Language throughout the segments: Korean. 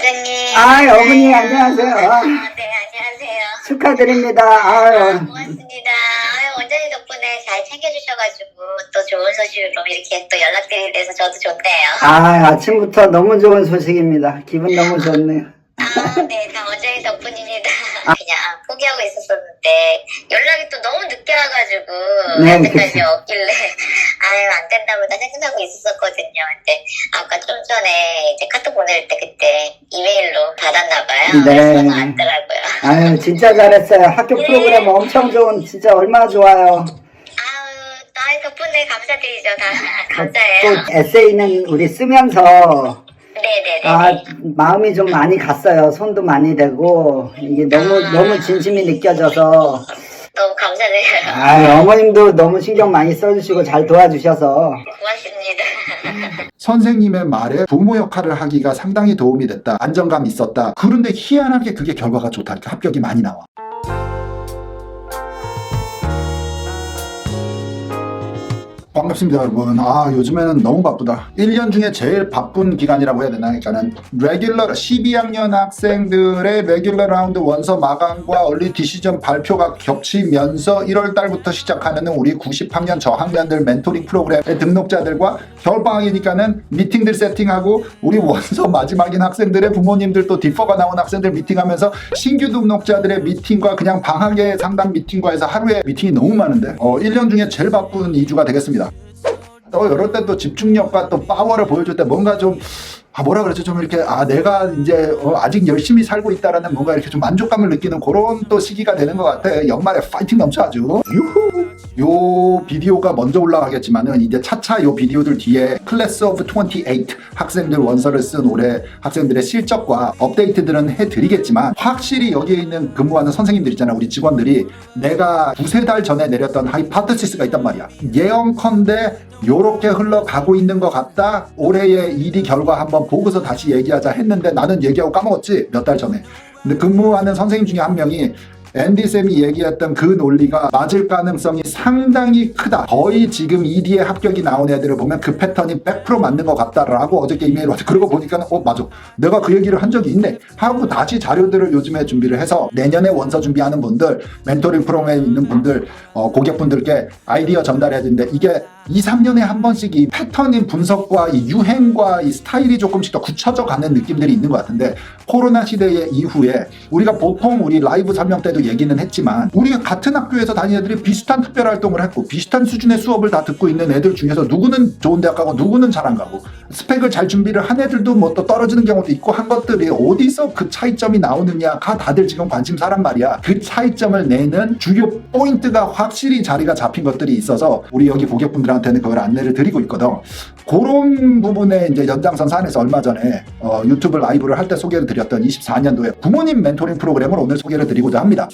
원장님. 어머니, 안녕하세요. 네, 안녕하세요. 축하드립니다. 고맙습니다. 원장님 덕분에 잘 챙겨주셔가지고 또 좋은 소식으로 이렇게 또 연락드리게 돼서 저도 좋네요. 아침부터 너무 좋은 소식입니다. 기분 너무 좋네요. 네, 다 원장님 덕분입니다. 그냥 포기하고 있었었는데 연락이 또 너무 늦게 와가지고 네, 여태까지 없길래 안 된다고 다 생각하고 있었거든요. 근데 아까 좀 전에 이제 카톡 보낼 때 그때 이메일로 받았나봐요. 네. 그래서 왔더라고요. 진짜 잘했어요. 학교 프로그램 엄청 좋은, 진짜 얼마나 좋아요. 나의 덕분에 감사드리죠. 다 감사해요. 또 에세이는 우리 쓰면서 네네네. 마음이 좀 많이 갔어요. 손도 많이 되고 이게 너무 진심이 느껴져서 너무 감사드려요. 어머님도 너무 신경 많이 써주시고 잘 도와주셔서 고맙습니다. 선생님의 말에 부모 역할을 하기가 상당히 도움이 됐다. 안정감 있었다. 그런데 희한하게 그게 결과가 좋다니까 합격이 많이 나와. 반갑습니다, 여러분. 요즘에는 너무 바쁘다. 1년 중에 제일 바쁜 기간이라고 해야 되나? 그러니까는 레귤러 12학년 학생들의 레귤러 라운드 원서 마감과 얼리 디시전 발표가 겹치면서 1월 달부터 시작하는 우리 90학년 저학년들 멘토링 프로그램의 등록자들과 겨울방학이니까는 미팅들 세팅하고 우리 원서 마지막인 학생들의 부모님들 또 디퍼가 나온 학생들 미팅하면서 신규 등록자들의 미팅과 그냥 방학의 상담 미팅과 해서 하루에 미팅이 너무 많은데 1년 중에 제일 바쁜 2주가 되겠습니다. 또 이럴 때 또 집중력과 또 파워를 보여줄 때 뭔가 좀 뭐라 그러죠? 좀 이렇게 내가 이제 아직 열심히 살고 있다라는 뭔가 이렇게 좀 만족감을 느끼는 그런 또 시기가 되는 것 같아. 연말에 파이팅 넘쳐 아주. 유후. 요 비디오가 먼저 올라가겠지만은 이제 차차 요 비디오들 뒤에 클래스 오브 28 학생들 원서를 쓴 올해 학생들의 실적과 업데이트들은 해드리겠지만 확실히 여기에 있는 근무하는 선생님들 있잖아. 우리 직원들이 내가 두세 달 전에 내렸던 하이파테시스가 있단 말이야. 예언컨대 요렇게 흘러가고 있는 것 같다. 올해의 일이 결과 한번 보고서 다시 얘기하자 했는데 나는 얘기하고 까먹었지 몇 달 전에. 근데 근무하는 선생님 중에 한 명이 앤디쌤이 얘기했던 그 논리가 맞을 가능성이 상당히 크다. 거의 지금 ED에 합격이 나온 애들을 보면 그 패턴이 100% 맞는 것 같다라고 어저께 이메일 왔어. 그러고 보니까 맞아. 내가 그 얘기를 한 적이 있네. 하고 다시 자료들을 요즘에 준비를 해서 내년에 원서 준비하는 분들, 멘토링 프로그램에 있는 분들, 고객분들께 아이디어 전달해야 되는데 이게 2, 3년에 한 번씩 이 패턴인 분석과 이 유행과 이 스타일이 조금씩 더 굳혀져 가는 느낌들이 있는 것 같은데 코로나 시대의 이후에 우리가 보통 우리 라이브 설명 때도 얘기는 했지만 우리가 같은 학교에서 다니는 애들이 비슷한 특별 활동을 했고 비슷한 수준의 수업을 다 듣고 있는 애들 중에서 누구는 좋은 대학 가고 누구는 잘 안 가고 스펙을 잘 준비를 한 애들도 뭐 또 떨어지는 경우도 있고 한 것들이 어디서 그 차이점이 나오느냐가 다들 지금 관심사란 말이야. 그 차이점을 내는 주요 포인트가 확실히 자리가 잡힌 것들이 있어서 우리 여기 고객분들한테는 그걸 안내를 드리고 있거든. 그런 부분에 이제 연장선 안에서 얼마 전에 유튜브 라이브를 할 때 소개를 드렸던 24년도에 부모님 멘토링 프로그램을 오늘 소개를 드리고자 합니다.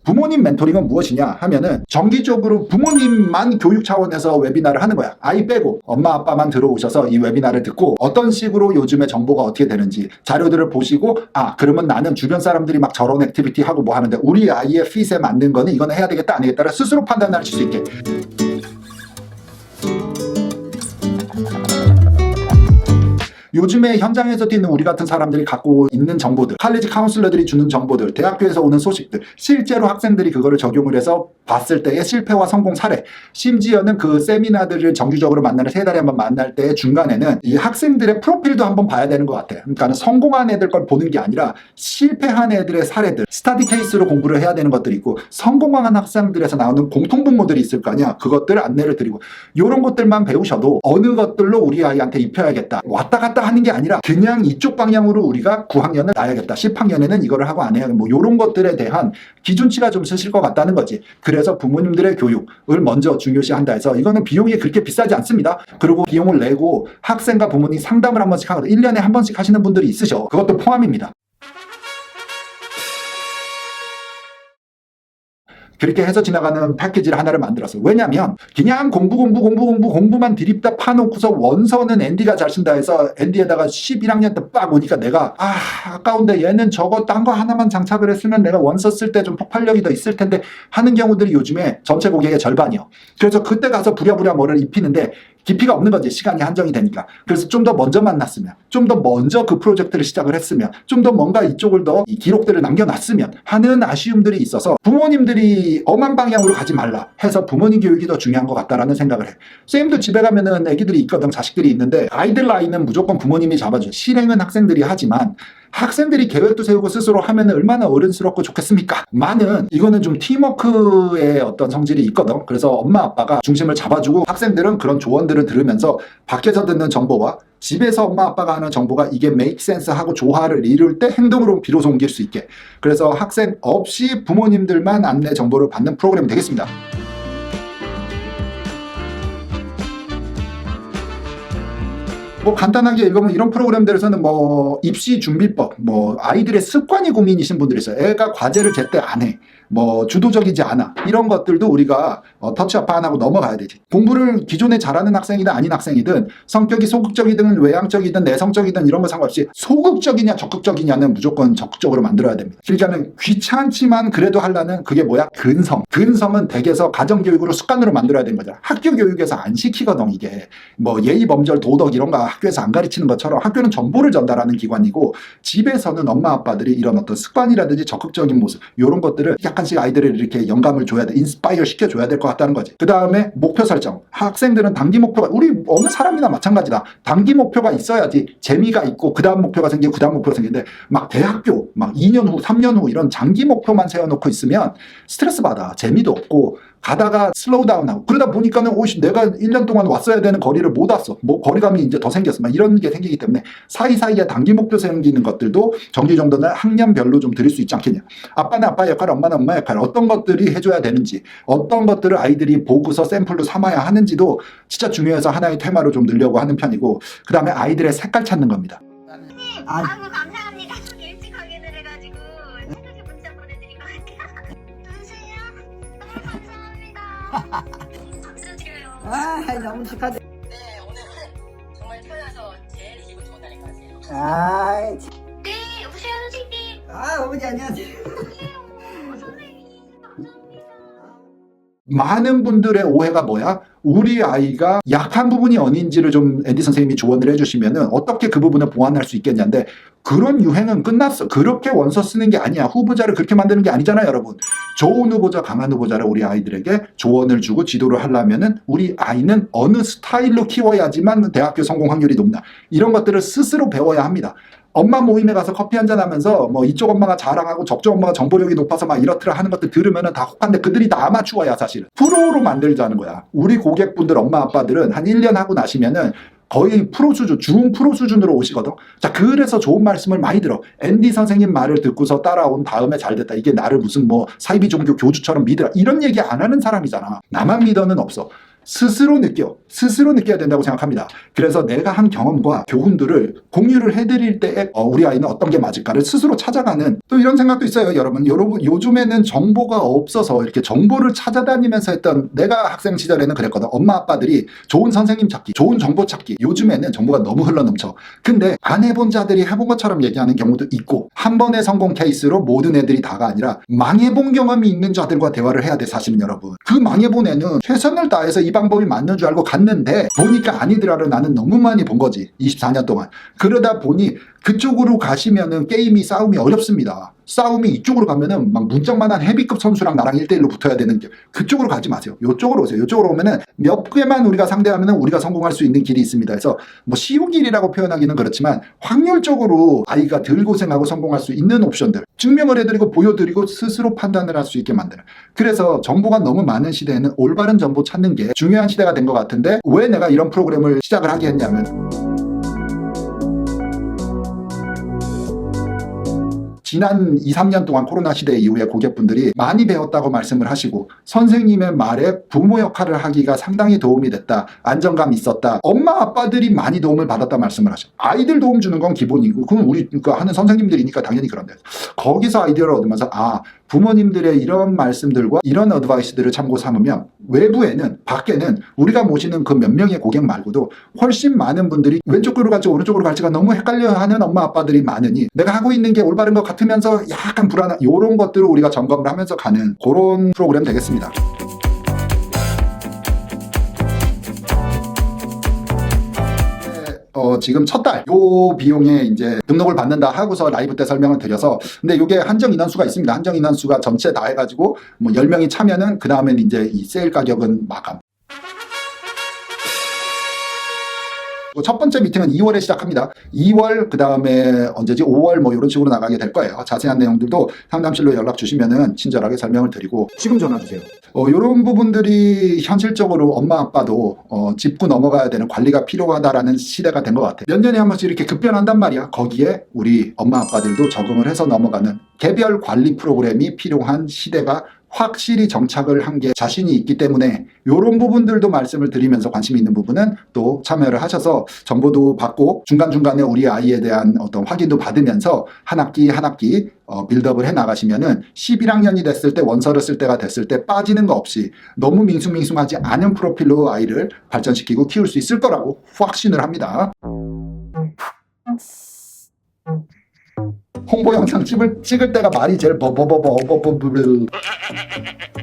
부모님 멘토링은 무엇이냐 하면은 정기적으로 부모님만 교육 차원에서 웨비나를 하는 거야. 아이 빼고 엄마 아빠만 들어오셔서 이 웨비나를 듣고 어떤 식으로 요즘의 정보가 어떻게 되는지 자료들을 보시고 그러면 나는 주변 사람들이 막 저런 액티비티 하고 뭐 하는데 우리 아이의 핏에 맞는 거는 이거는 해야 되겠다 안 되겠다를 스스로 판단하실 수 있게 요즘에 현장에서 뛰는 우리 같은 사람들이 갖고 있는 정보들, 칼리지 카운슬러들이 주는 정보들, 대학교에서 오는 소식들, 실제로 학생들이 그거를 적용을 해서 봤을 때의 실패와 성공 사례, 심지어는 그 세미나들을 정규적으로 만나는 3달에 한 번 만날 때 중간에는 이 학생들의 프로필도 한번 봐야 되는 것 같아. 그러니까 성공한 애들 걸 보는 게 아니라 실패한 애들의 사례들, 스터디 케이스로 공부를 해야 되는 것들이 있고 성공한 학생들에서 나오는 공통분모들이 있을 거 아니야. 그것들 안내를 드리고 이런 것들만 배우셔도 어느 것들로 우리 아이한테 입혀야겠다. 왔다 갔다 하는 게 아니라 그냥 이쪽 방향으로 우리가 9학년을 놔야겠다. 10학년에는 이거를 하고 안 해야 뭐 이런 것들에 대한 기준치가 좀 쓰실 것 같다는 거지. 그래서 부모님들의 교육을 먼저 중요시한다 해서 이거는 비용이 그렇게 비싸지 않습니다. 그리고 비용을 내고 학생과 부모님 상담을 한 번씩 하거든요. 1년에 한 번씩 하시는 분들이 있으셔. 그것도 포함입니다. 그렇게 해서 지나가는 패키지를 하나를 만들었어요. 왜냐면 그냥 공부만 드립다 파놓고서 원서는 앤디가 잘 쓴다 해서 앤디에다가 11학년 때 빡 오니까 내가 아까운데 얘는 저거 딴 거 하나만 장착을 했으면 내가 원서 쓸 때 좀 폭발력이 더 있을 텐데 하는 경우들이 요즘에 전체 고객의 절반이요. 그래서 그때 가서 부랴부랴 뭐를 입히는데 깊이가 없는 거지. 시간이 한정이 되니까. 그래서 좀 더 먼저 만났으면, 좀 더 먼저 그 프로젝트를 시작을 했으면, 좀 더 뭔가 이쪽을 더 이 기록들을 남겨놨으면 하는 아쉬움들이 있어서 부모님들이 엄한 방향으로 가지 말라 해서 부모님 교육이 더 중요한 것 같다라는 생각을 해. 선생님도 집에 가면은 애기들이 있거든, 자식들이 있는데 아이들 나이는 무조건 부모님이 잡아줘. 실행은 학생들이 하지만 학생들이 계획도 세우고 스스로 하면 얼마나 어른스럽고 좋겠습니까? 많은 이거는 좀 팀워크의 어떤 성질이 있거든. 그래서 엄마 아빠가 중심을 잡아주고 학생들은 그런 조언들을 들으면서 밖에서 듣는 정보와 집에서 엄마 아빠가 하는 정보가 이게 make sense 하고 조화를 이룰 때 행동으로 비로소 옮길 수 있게. 그래서 학생 없이 부모님들만 안내 정보를 받는 프로그램이 되겠습니다. 뭐 간단하게 읽으면 이런 프로그램들에서는 뭐 입시 준비법, 뭐 아이들의 습관이 고민이신 분들이 있어요. 애가 과제를 제때 안 해. 뭐 주도적이지 않아. 이런 것들도 우리가 터치업 안 하고 넘어가야 되지. 공부를 기존에 잘하는 학생이든 아닌 학생이든 성격이 소극적이든 외향적이든 내성적이든 이런 거 상관없이 소극적이냐 적극적이냐는 무조건 적극적으로 만들어야 됩니다. 그러니까는 귀찮지만 그래도 하려는 그게 뭐야? 근성. 근성은 댁에서 가정교육으로 습관으로 만들어야 되는 거잖아. 학교 교육에서 안 시키거든 이게. 뭐 예의 범절 도덕 이런 거 학교에서 안 가르치는 것처럼 학교는 정보를 전달하는 기관이고 집에서는 엄마 아빠들이 이런 어떤 습관이라든지 적극적인 모습 이런 것들을 약간씩 아이들을 이렇게 영감을 줘야 돼. 인스파이어 시켜줘야 될 것 같다는 거지. 그 다음에 목표 설정. 학생들은 단기 목표가 우리 어느 사람이나 마찬가지다. 단기 목표가 있어야지 재미가 있고 그 다음 목표가 생기고 그 다음 목표가 생기는데 막 대학교 막 2년 후 3년 후 이런 장기 목표만 세워놓고 있으면 스트레스 받아. 재미도 없고 가다가 슬로우 다운하고 그러다 보니까는 오씨 내가 1년 동안 왔어야 되는 거리를 못 왔어. 뭐 거리감이 이제 더 생겼어. 막 이런 게 생기기 때문에 사이사이에 단기 목표 생기는 것들도 정기 정도는 학년별로 좀 드릴 수 있지 않겠냐. 아빠는 아빠의 역할, 엄마는 엄마의 역할 어떤 것들이 해줘야 되는지 어떤 것들을 아이들이 보고서 샘플로 삼아야 하는지도 진짜 중요해서 하나의 테마로 좀 넣으려고 하는 편이고 그 다음에 아이들의 색깔 찾는 겁니다. 아이고 감사합니다. 좀 일찍 확인을 해가지고 새벽에 문자 보내드린 것 같아요. 누구세요? 너무 감사합니다. 박수 드려요. 너무 축하드려. 네, 오늘 정말 태어나서 제일 기분 좋은 날인 것 같아요. 네, 여보세요 선생님. 어머니 안녕하세요. 선생님. 많은 분들의 오해가 뭐야? 우리 아이가 약한 부분이 어딘지를 좀 앤디 선생님이 조언을 해주시면은 어떻게 그 부분을 보완할 수 있겠냐인데 그런 유행은 끝났어. 그렇게 원서 쓰는 게 아니야. 후보자를 그렇게 만드는 게 아니잖아요, 여러분. 좋은 후보자, 강한 후보자를 우리 아이들에게 조언을 주고 지도를 하려면은 우리 아이는 어느 스타일로 키워야지만 대학교 성공 확률이 높나. 이런 것들을 스스로 배워야 합니다. 엄마 모임에 가서 커피 한잔 하면서 뭐 이쪽 엄마가 자랑하고 저쪽 엄마가 정보력이 높아서 막 이렇더라 하는 것들 들으면은 다 혹한데 그들이 다 아마추어야 사실은. 프로로 만들자는 거야. 우리 고객분들 엄마 아빠들은 한 1년 하고 나시면은 거의 프로 수준, 중 프로 수준으로 오시거든. 자, 그래서 좋은 말씀을 많이 들어. 앤디 선생님 말을 듣고서 따라온 다음에 잘 됐다. 이게 나를 무슨 뭐 사이비 종교 교주처럼 믿으라. 이런 얘기 안 하는 사람이잖아. 나만 믿어는 없어. 스스로 느껴야 된다고 생각합니다. 그래서 내가 한 경험과 교훈들을 공유를 해드릴 때 우리 아이는 어떤 게 맞을까를 스스로 찾아가는 또 이런 생각도 있어요. 여러분 요즘에는 정보가 없어서 이렇게 정보를 찾아다니면서 했던 내가 학생 시절에는 그랬거든. 엄마 아빠들이 좋은 선생님 찾기, 좋은 정보 찾기. 요즘에는 정보가 너무 흘러넘쳐. 근데 안 해본 자들이 해본 것처럼 얘기하는 경우도 있고 한 번의 성공 케이스로 모든 애들이 다가 아니라 망해본 경험이 있는 자들과 대화를 해야 돼. 사실은 여러분. 그 망해본 애는 최선을 다해서 이 방법이 맞는 줄 알고 갔는데 보니까 아니더라를 나는 너무 많이 본 거지. 24년 동안. 그러다 보니 그쪽으로 가시면은 게임이 싸움이 어렵습니다. 싸움이 이쪽으로 가면은 막 문짝만한 헤비급 선수랑 나랑 1대1로 붙어야 되는 게 이쪽으로 가지 마세요. 이쪽으로 오세요. 이쪽으로 오면은 몇 개만 우리가 상대하면은 우리가 성공할 수 있는 길이 있습니다. 그래서 뭐 쉬운 길이라고 표현하기는 그렇지만 확률적으로 아이가 덜 고생하고 성공할 수 있는 옵션들 증명을 해드리고 보여드리고 스스로 판단을 할 수 있게 만드는. 그래서 정보가 너무 많은 시대에는 올바른 정보 찾는 게 중요한 시대가 된 것 같은데 왜 내가 이런 프로그램을 시작을 하게 했냐면 지난 2, 3년 동안 코로나 시대 이후에 고객분들이 많이 배웠다고 말씀을 하시고 선생님의 말에 부모 역할을 하기가 상당히 도움이 됐다. 안정감이 있었다. 엄마 아빠들이 많이 도움을 받았다 말씀을 하셔. 아이들 도움 주는 건 기본이고 그건 우리 하는 선생님들이니까 당연히 그런데 거기서 아이디어를 얻으면서 부모님들의 이런 말씀들과 이런 어드바이스들을 참고 삼으면 외부에는 밖에는 우리가 모시는 그 몇 명의 고객 말고도 훨씬 많은 분들이 왼쪽으로 갈지 오른쪽으로 갈지가 너무 헷갈려하는 엄마 아빠들이 많으니 내가 하고 있는 게 올바른 것 같으면서 약간 불안한 이런 것들을 우리가 점검을 하면서 가는 그런 프로그램 되겠습니다. 지금 첫 달 요 비용에 이제 등록을 받는다 하고서 라이브 때 설명을 드려서 근데 요게 한정 인원수가 있습니다. 한정 인원수가 전체 다 해가지고 뭐 10명이 차면은 그 다음엔 이제 이 세일 가격은 마감. 첫 번째 미팅은 2월에 시작합니다. 2월 그 다음에 언제지 5월 뭐 이런 식으로 나가게 될 거예요. 자세한 내용들도 상담실로 연락 주시면은 친절하게 설명을 드리고 지금 전화 주세요. 이런 부분들이 현실적으로 엄마 아빠도 짚고 넘어가야 되는 관리가 필요하다라는 시대가 된 것 같아요. 몇 년에 한 번씩 이렇게 급변한단 말이야. 거기에 우리 엄마 아빠들도 적응을 해서 넘어가는 개별 관리 프로그램이 필요한 시대가 확실히 정착을 한 게 자신이 있기 때문에 이런 부분들도 말씀을 드리면서 관심 있는 부분은 또 참여를 하셔서 정보도 받고 중간중간에 우리 아이에 대한 어떤 확인도 받으면서 한 학기 한 학기 빌드업을 해 나가시면은 11학년이 됐을 때 원서를 쓸 때가 됐을 때 빠지는 거 없이 너무 밍숭밍숭하지 않은 프로필로 아이를 발전시키고 키울 수 있을 거라고 확신을 합니다. 홍보 영상 찍을 때가 말이 제일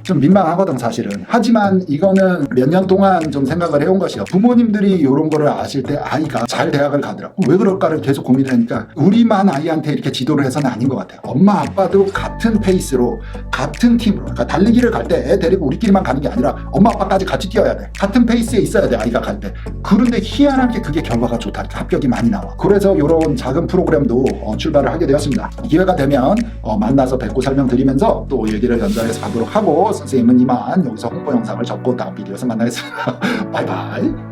좀 민망하거든 사실은. 하지만 이거는 몇 년 동안 좀 생각을 해온 것이요. 부모님들이 이런 거를 아실 때 아이가 잘 대학을 가더라고. 왜 그럴까를 계속 고민을 하니까 우리만 아이한테 이렇게 지도를 해서는 아닌 것 같아요. 엄마 아빠도 같은 페이스로 같은 팀으로 그러니까 달리기를 갈 때 애 데리고 우리끼리만 가는 게 아니라 엄마 아빠까지 같이 뛰어야 돼. 같은 페이스에 있어야 돼 아이가 갈 때. 그런데 희한하게 그게 결과가 좋다. 합격이 많이 나와. 그래서 이런 작은 프로그램도 출발을 하게 되었습니다. 기회가 되면 만나서 뵙고 설명드리면서 또 얘기를 연장해서 가도록 하고 선생님은 이만 여기서 홍보 영상을 접고 다음 비디오에서 만나겠습니다. 바이바이.